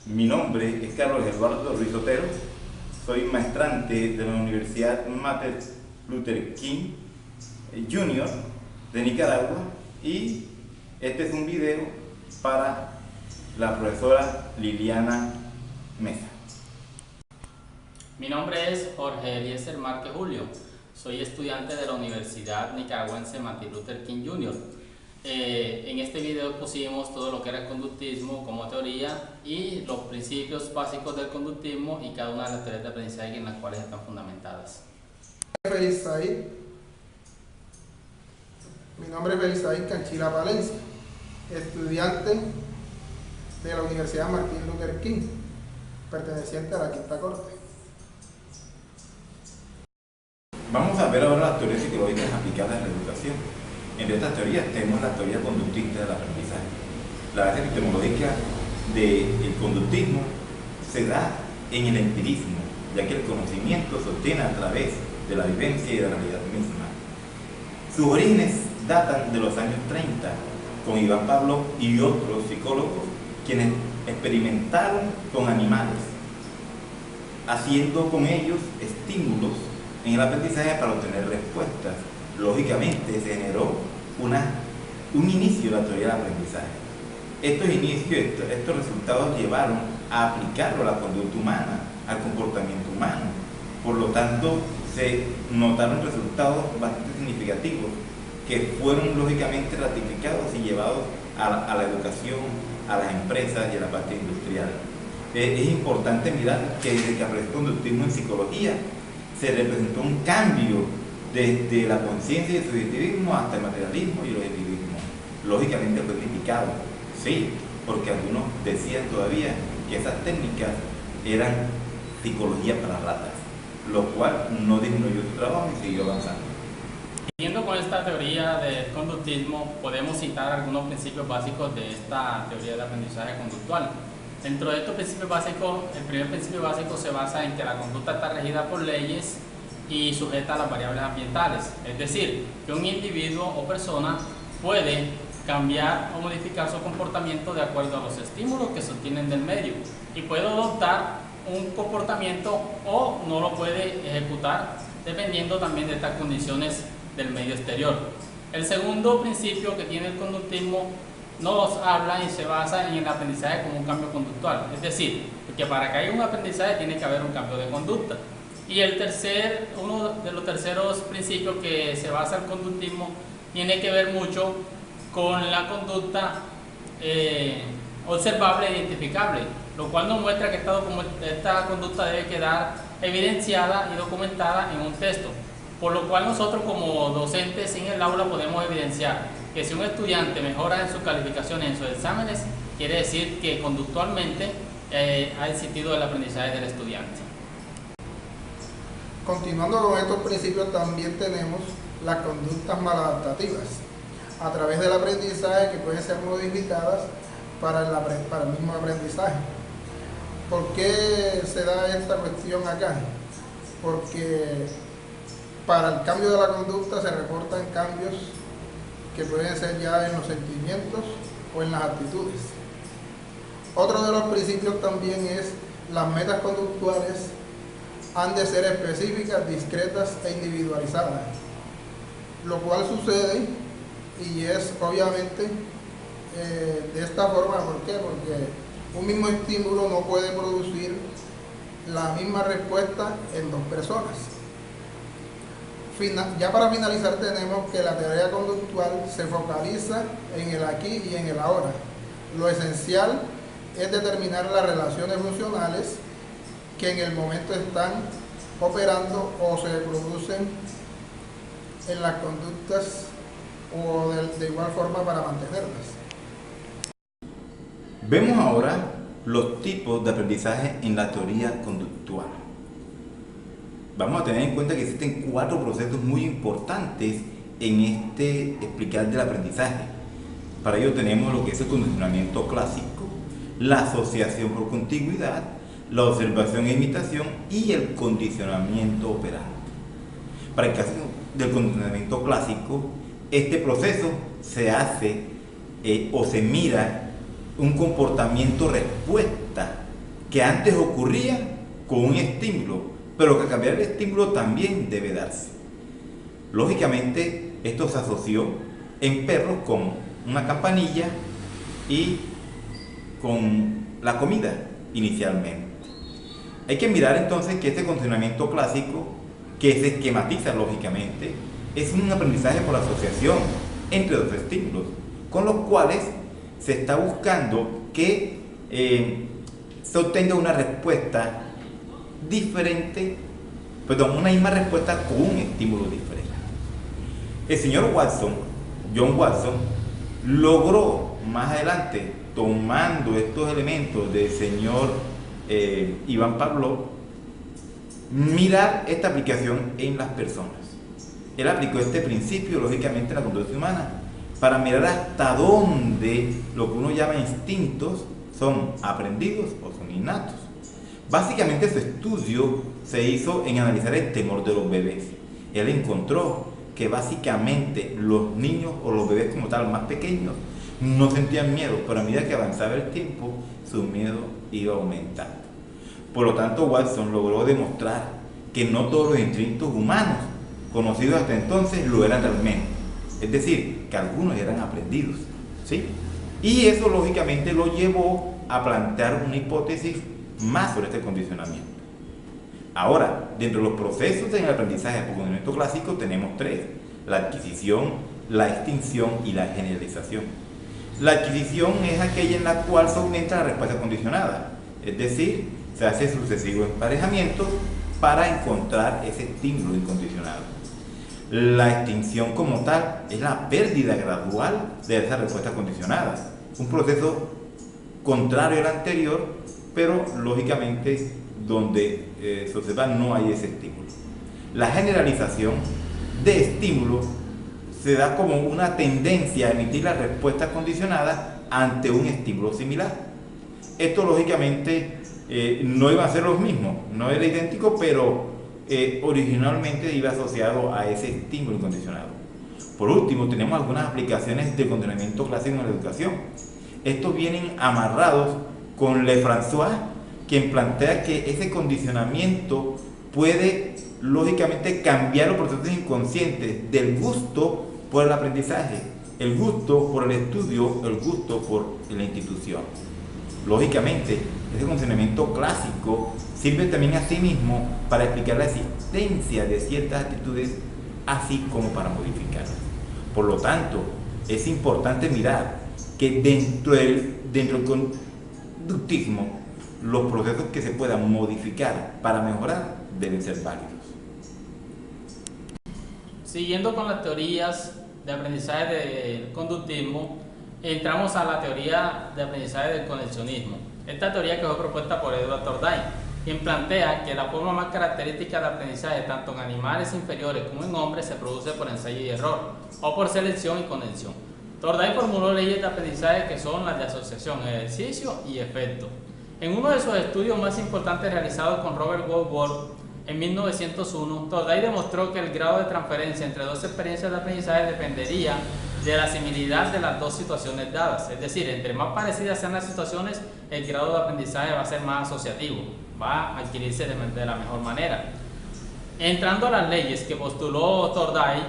Mi nombre es Carlos Eduardo Ruiz Otero, soy maestrante de la Universidad Martin Luther King Jr. de Nicaragua y este es un video para la profesora Liliana Mesa. Mi nombre es Jorge Eliezer Márquez Julio, soy estudiante de la Universidad Nicaragüense Martin Luther King Jr. En este video pusimos todo lo que era el conductismo como teoría y los principios básicos del conductismo y cada una de las teorías de aprendizaje en las cuales están fundamentadas. Mi nombre es Belisaín Canchila Palencia, estudiante de la Universidad Martin Luther King, perteneciente a la Quinta Corte. Vamos a ver ahora las teorías psicológicas aplicadas en la educación. Entre estas teorías tenemos la teoría conductista del aprendizaje. La base epistemológica del conductismo se da en el empirismo, ya que el conocimiento se obtiene a través de la vivencia y de la realidad misma. Sus orígenes datan de los años 30, con Iván Pavlov y otros psicólogos quienes experimentaron con animales, haciendo con ellos estímulos en el aprendizaje para obtener respuestas. Lógicamente se generó un inicio de la teoría del aprendizaje. Estos resultados llevaron a aplicarlo a la conducta humana, al comportamiento humano. Por lo tanto, se notaron resultados bastante significativos que fueron lógicamente ratificados y llevados a la educación, a las empresas y a la parte industrial. Es importante mirar que desde que apareció el conductismo en psicología se representó un cambio desde la conciencia y el subjetivismo hasta el materialismo y el objetivismo. Lógicamente fue criticado, sí, porque algunos decían todavía que esas técnicas eran psicología para ratas, lo cual no disminuyó su trabajo y siguió avanzando. Siguiendo con esta teoría del conductismo, podemos citar algunos principios básicos de esta teoría del aprendizaje conductual. Dentro de estos principios básicos, el primer principio básico se basa en que la conducta está regida por leyes y sujeta a las variables ambientales, es decir, que un individuo o persona puede cambiar o modificar su comportamiento de acuerdo a los estímulos que se obtienen del medio y puede adoptar un comportamiento o no lo puede ejecutar dependiendo también de estas condiciones del medio exterior. El segundo principio que tiene el conductismo nos habla y se basa en el aprendizaje como un cambio conductual, es decir, que para que haya un aprendizaje tiene que haber un cambio de conducta. Y uno de los terceros principios que se basa el conductismo tiene que ver mucho con la conducta observable e identificable, lo cual nos muestra que esta conducta debe quedar evidenciada y documentada en un texto, por lo cual nosotros como docentes en el aula podemos evidenciar que si un estudiante mejora en sus calificaciones en sus exámenes, quiere decir que conductualmente ha existido el aprendizaje del estudiante. Continuando con estos principios, también tenemos las conductas maladaptativas a través del aprendizaje que pueden ser modificadas para el mismo aprendizaje. ¿Por qué se da esta cuestión acá? Porque para el cambio de la conducta se reportan cambios que pueden ser ya en los sentimientos o en las actitudes. Otro de los principios también es las metas conductuales han de ser específicas, discretas e individualizadas, lo cual sucede y es obviamente de esta forma. ¿Por qué? Porque un mismo estímulo no puede producir la misma respuesta en dos personas. Ya para finalizar tenemos que la teoría conductual se focaliza en el aquí y en el ahora. Lo esencial es determinar las relaciones funcionales que en el momento están operando o se producen en las conductas o de igual forma para mantenerlas. Vemos ahora los tipos de aprendizaje en la teoría conductual. Vamos a tener en cuenta que existen 4 procesos muy importantes en este explicar del aprendizaje. Para ello tenemos lo que es el condicionamiento clásico, la asociación por contigüidad, la observación e imitación y el condicionamiento operante. Para el caso del condicionamiento clásico, este proceso se hace o se mira un comportamiento respuesta que antes ocurría con un estímulo, pero que al cambiar el estímulo también debe darse. Lógicamente, esto se asoció en perros con una campanilla y con la comida inicialmente. Hay que mirar entonces que este condicionamiento clásico, que se esquematiza lógicamente, es un aprendizaje por asociación entre dos estímulos, con los cuales se está buscando que se obtenga una respuesta diferente, perdón, una misma respuesta con un estímulo diferente. El señor Watson, John Watson, logró más adelante, tomando estos elementos del señor Iván Pavlov, mirar esta aplicación en las personas. Él aplicó este principio, lógicamente, en la conducta humana, para mirar hasta dónde lo que uno llama instintos son aprendidos o son innatos. Básicamente su estudio se hizo en analizar el temor de los bebés. Él encontró que básicamente los niños o los bebés como tal más pequeños no sentían miedo, pero a medida que avanzaba el tiempo su miedo iba aumentando. Por lo tanto, Watson logró demostrar que no todos los instintos humanos conocidos hasta entonces lo eran realmente, es decir, que algunos eran aprendidos, ¿sí? Y eso lógicamente lo llevó a plantear una hipótesis más sobre este condicionamiento. Ahora, dentro de los procesos en el aprendizaje por condicionamiento clásico tenemos tres: la adquisición, la extinción y la generalización. La adquisición es aquella en la cual se aumenta la respuesta condicionada, es decir, se hace sucesivos emparejamientos para encontrar ese estímulo incondicionado. La extinción como tal es la pérdida gradual de esa respuesta condicionada, un proceso contrario al anterior, pero lógicamente donde se observa no hay ese estímulo. La generalización de estímulo se da como una tendencia a emitir la respuesta condicionada ante un estímulo similar. Esto lógicamente no iba a ser lo mismo, no era idéntico, pero originalmente iba asociado a ese estímulo incondicionado. Por último, tenemos algunas aplicaciones de condicionamiento clásico en la educación. Estos vienen amarrados con Lefrançois, quien plantea que ese condicionamiento puede lógicamente cambiar los procesos inconscientes del gusto por el aprendizaje, el gusto por el estudio, el gusto por la institución. Lógicamente, ese condicionamiento clásico sirve también a sí mismo para explicar la existencia de ciertas actitudes, así como para modificarlas. Por lo tanto, es importante mirar que dentro del conductismo, los procesos que se puedan modificar para mejorar deben ser válidos. Siguiendo con las teorías de aprendizaje del conductismo, entramos a la teoría de aprendizaje del conexionismo. Esta teoría que fue propuesta por Edward Torday, quien plantea que la forma más característica de aprendizaje tanto en animales inferiores como en hombres se produce por ensayo y error, o por selección y conexión. Torday formuló leyes de aprendizaje que son las de asociación, ejercicio y efecto. En uno de sus estudios más importantes realizados con Robert Goldwald en 1901, Torday demostró que el grado de transferencia entre dos experiencias de aprendizaje dependería de la similaridad de las dos situaciones dadas. Es decir, entre más parecidas sean las situaciones, el grado de aprendizaje va a ser más asociativo, va a adquirirse de la mejor manera. Entrando a las leyes que postuló Torday,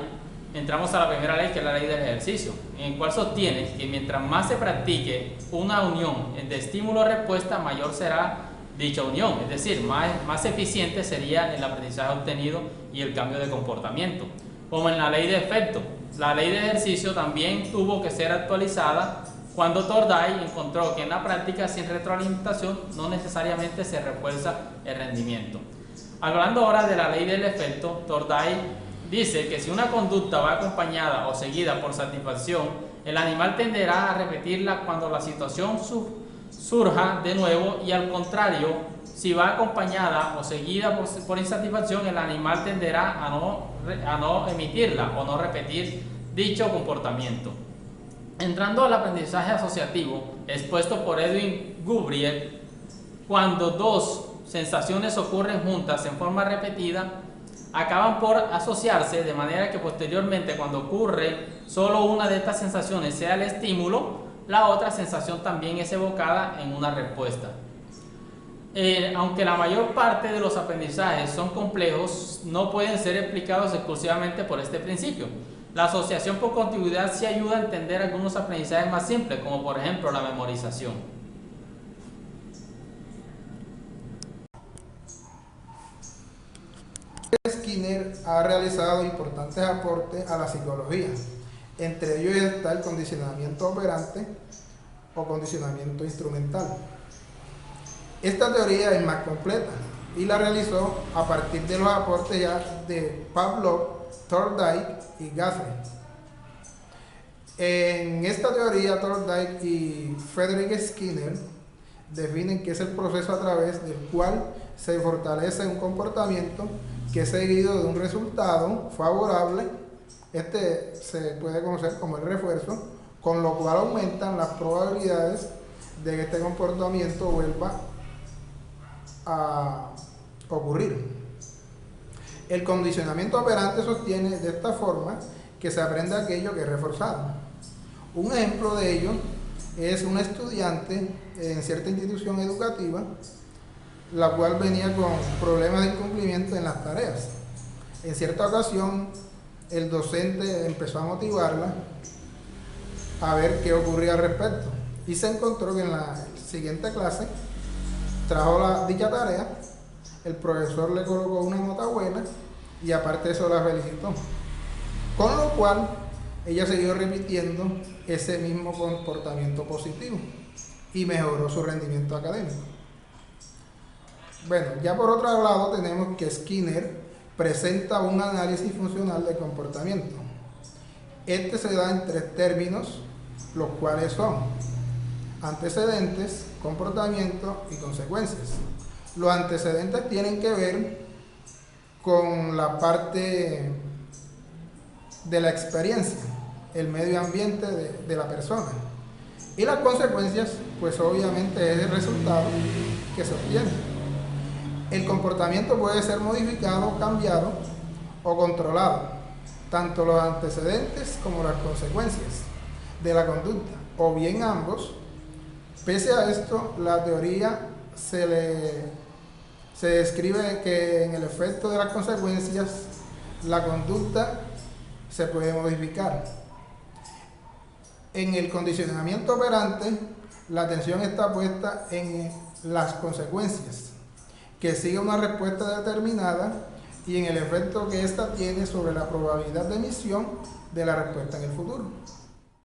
entramos a la primera ley, que es la ley del ejercicio, en el cual sostiene que mientras más se practique una unión de estímulo-respuesta, mayor será dicha unión, es decir, más eficiente sería el aprendizaje obtenido y el cambio de comportamiento. Como en la ley de efecto, la ley de ejercicio también tuvo que ser actualizada cuando Torday encontró que en la práctica sin retroalimentación no necesariamente se refuerza el rendimiento. Hablando ahora de la ley del efecto, Torday dice que si una conducta va acompañada o seguida por satisfacción, el animal tenderá a repetirla cuando la situación surja de nuevo, y al contrario, si va acompañada o seguida por insatisfacción, el animal tenderá a no emitirla o no repetir dicho comportamiento. Entrando al aprendizaje asociativo expuesto por Edwin Gubriel, cuando dos sensaciones ocurren juntas en forma repetida, acaban por asociarse, de manera que posteriormente, cuando ocurre solo una de estas sensaciones sea el estímulo, la otra sensación también es evocada en una respuesta. Aunque la mayor parte de los aprendizajes son complejos, no pueden ser explicados exclusivamente por este principio. La asociación por contigüidad sí ayuda a entender algunos aprendizajes más simples, como por ejemplo la memorización. Skinner ha realizado importantes aportes a la psicología. Entre ellos está el condicionamiento operante o condicionamiento instrumental. Esta teoría es más completa y la realizó a partir de los aportes ya de Pavlov, Thorndike y Guthrie. En esta teoría, Thorndike y Frederick Skinner definen que es el proceso a través del cual se fortalece un comportamiento que es seguido de un resultado favorable. Este se puede conocer como el refuerzo, con lo cual aumentan las probabilidades de que este comportamiento vuelva a ocurrir. El condicionamiento operante sostiene de esta forma que se aprende aquello que es reforzado. Un ejemplo de ello es un estudiante en cierta institución educativa, la cual venía con problemas de incumplimiento en las tareas. En cierta ocasión, el docente empezó a motivarla a ver qué ocurría al respecto y se encontró que en la siguiente clase trajo dicha tarea, el profesor le colocó una nota buena y aparte de eso la felicitó, con lo cual ella siguió repitiendo ese mismo comportamiento positivo y mejoró su rendimiento académico. Bueno, ya por otro lado tenemos que Skinner presenta un análisis funcional de comportamiento. Este se da en 3 términos, los cuales son antecedentes, comportamiento y consecuencias. Los antecedentes tienen que ver con la parte de la experiencia, el medio ambiente de la persona. Y las consecuencias, pues obviamente es el resultado que se obtiene. El comportamiento puede ser modificado, cambiado o controlado, tanto los antecedentes como las consecuencias de la conducta, o bien ambos. Pese a esto, la teoría se describe que en el efecto de las consecuencias, la conducta se puede modificar. En el condicionamiento operante, la atención está puesta en las consecuencias, que sigue una respuesta determinada, y en el efecto que ésta tiene sobre la probabilidad de emisión de la respuesta en el futuro.